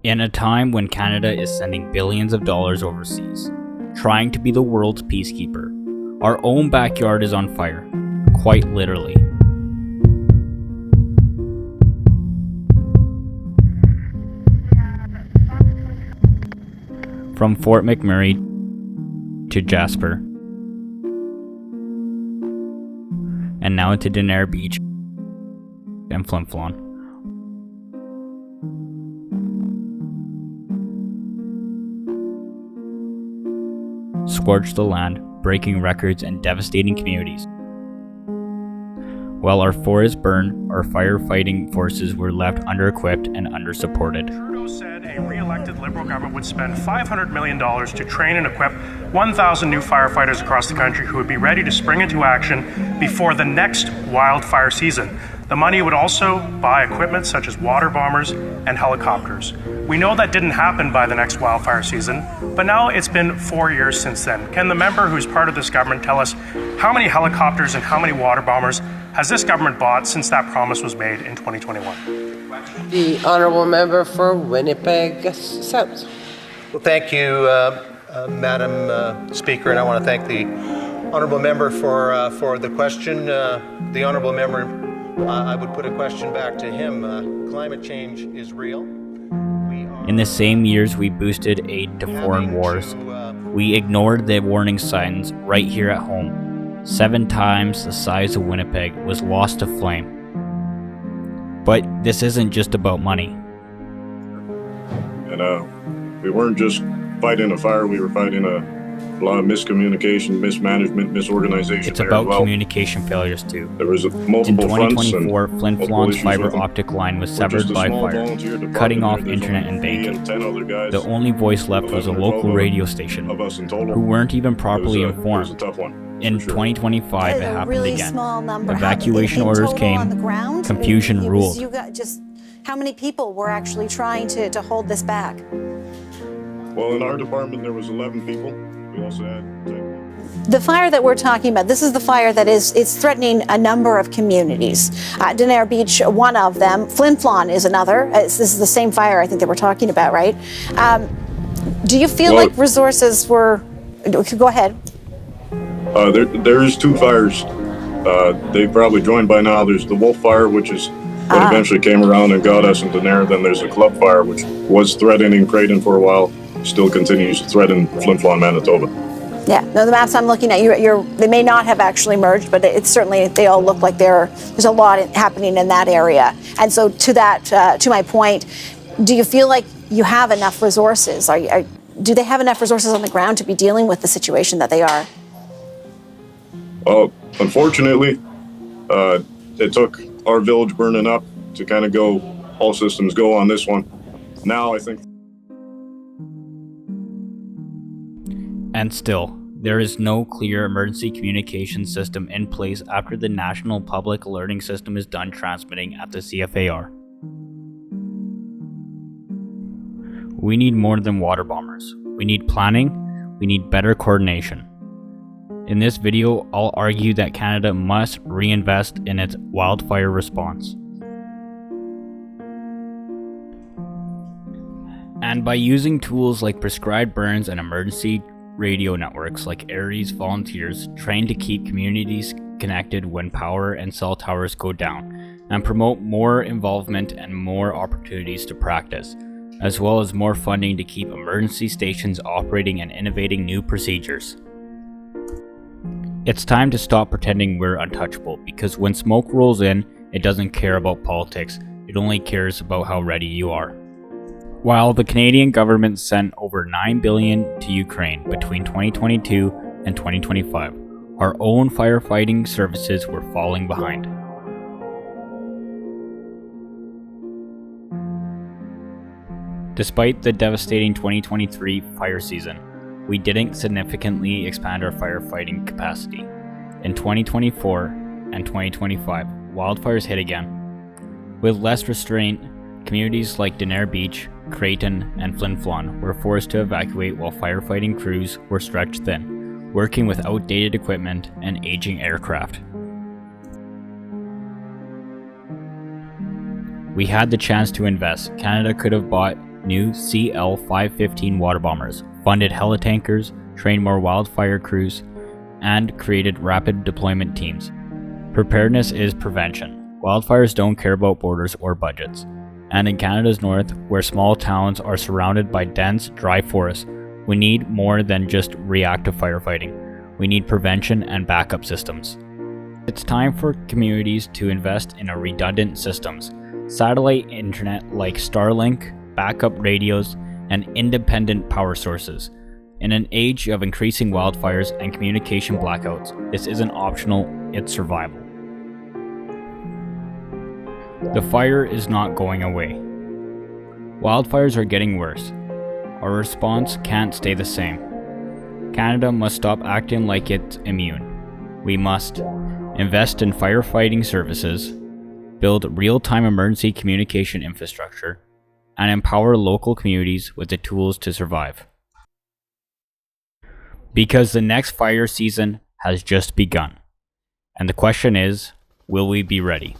In a time when Canada is sending billions of dollars overseas, trying to be the world's peacekeeper, our own backyard is on fire, quite literally. From Fort McMurray to Jasper, and now to Denair Beach and Flin Flon. Scorched the land, breaking records and devastating communities. While our forests burned, our firefighting forces were left under-equipped and under-supported. Trudeau said a re-elected Liberal government would spend $500 million to train and equip 1,000 new firefighters across the country who would be ready to spring into action before the next wildfire season. The money would also buy equipment such as water bombers and helicopters. We know that didn't happen by the next wildfire season, but now it's been 4 years since then. Can the member who's part of this government tell us how many helicopters and how many water bombers has this government bought since that promise was made in 2021? The Honourable Member for Winnipeg South. Well, thank you, Madam Speaker, and I want to thank the Honourable Member for the question. The Honourable Member, I would put a question back to him. Climate change is real. In the same years we boosted aid to foreign wars, we ignored the warning signs right here at home. 7 times the size of Winnipeg was lost to flame. But this isn't just about money. And we weren't just fighting a fire, we were fighting a lot of miscommunication, mismanagement, misorganization. It's about communication failures too. There was multiple fronts. In 2024, Flin Flon's fiber optic line was severed by fire, cutting off internet and banking. The only voice left was a local radio station, who weren't even properly informed. In 2025, it happened again. Evacuation orders came, confusion ruled. You got just how many people were actually trying to hold this back? Well, in our department, there was 11 people. We also had... The fire that we're talking about, this is the fire that is threatening a number of communities. Denair Beach, one of them. Flin Flon is another. This is the same fire I think that we're talking about, right? Do you feel like resources were... Go ahead. There is 2 fires. They probably joined by now. There's the Wolf Fire, which is what eventually came around and got us in Denair. Then there's the Club Fire, which was threatening Creighton for a while, still continues to threaten Flin Flon, Manitoba. Yeah, no, the maps I'm looking at, they may not have actually merged, but it's certainly, they all look like there's a lot happening in that area. And so to that, to my point, do you feel like you have enough resources? Do they have enough resources on the ground to be dealing with the situation that they are? Well, unfortunately, it took our village burning up to kind of go, all systems go on this one. Now I think... And still, there is no clear emergency communication system in place after the National Public Alerting System is done transmitting at the CFAR. We need more than water bombers. We need planning, we need better coordination. In this video, I'll argue that Canada must reinvest in its wildfire response. And by using tools like prescribed burns and emergency radio networks like Aries volunteers trained to keep communities connected when power and cell towers go down, and promote more involvement and more opportunities to practice, as well as more funding to keep emergency stations operating and innovating new procedures. It's time to stop pretending we're untouchable, because when smoke rolls in, it doesn't care about politics, it only cares about how ready you are. While the Canadian government sent over $9 billion to Ukraine between 2022 and 2025, our own firefighting services were falling behind. Despite the devastating 2023 fire season, we didn't significantly expand our firefighting capacity. In 2024 and 2025, wildfires hit again. With less restraint, communities like Denair Beach, Creighton, and Flin Flon were forced to evacuate while firefighting crews were stretched thin, working with outdated equipment and aging aircraft. We had the chance to invest. Canada could have bought new CL-515 water bombers, funded helitankers, trained more wildfire crews, and created rapid deployment teams. Preparedness is prevention. Wildfires don't care about borders or budgets. And in Canada's north, where small towns are surrounded by dense, dry forests, we need more than just reactive firefighting. We need prevention and backup systems. It's time for communities to invest in redundant systems, satellite internet like Starlink, backup radios, and independent power sources. In an age of increasing wildfires and communication blackouts, this isn't optional, it's survival. The fire is not going away. Wildfires are getting worse. Our response can't stay the same. Canada must stop acting like it's immune. We must invest in firefighting services, build real-time emergency communication infrastructure, and empower local communities with the tools to survive. Because the next fire season has just begun. And the question is, will we be ready?